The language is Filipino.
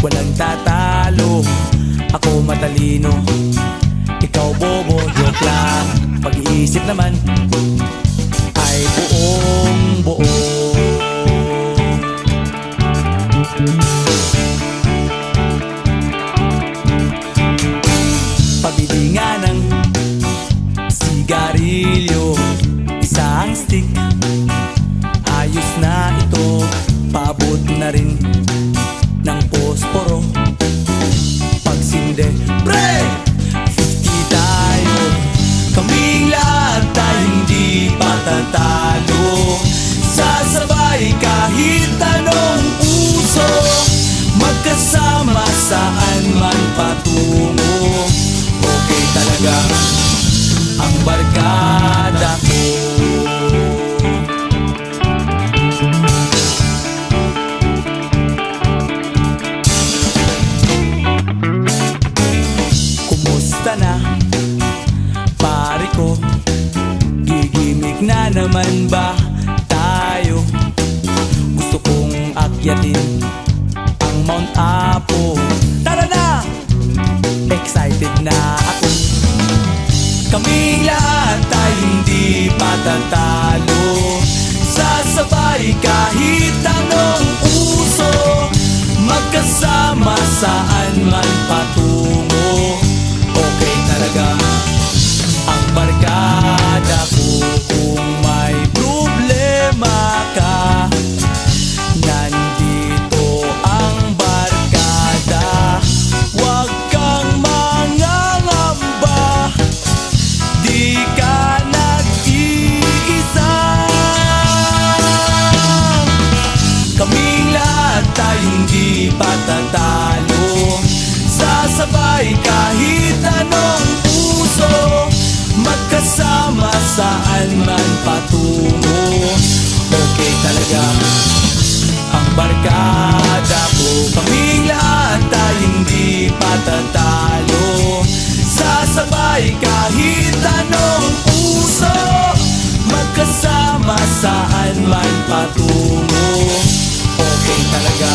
walang tatalo. Ako matalino, ikaw bobo, joke lang. Pag-iisip naman ay buong buo. Pabili nga ng sigarilyo, isang stick, ayos na ito. Paabot na rin ng posporo. Pagsinde, pre! 50 tayo, kaming lahat tayo hindi patatalo. Sasabay kahit anong uso, magkasama saan man patungo. Okay talaga ang barkada ko. Kumusta na, pare ko? Gigimik na naman ba tayo? Gusto kong akyatin ang Mount Apo. Tara na! Excited na ako. Kaming lahat tayo hindi patatalo. Sasabay kahit anong uso, magkasama saan man patungo. Okay talaga ang barkada ko. Kung may problema ka, nandito ang barkada. Huwag kang mangangamba, di ka nag-iisa. Kaming lahat tayo hindi patatalo. Sasabay kahit anong uso, magkasama saan man patungo. Okay talaga ang barkada ko. Kaming lahat tayo hindi patatalo. Sasabay kahit anong uso, magkasama saan man patungo. Okay talaga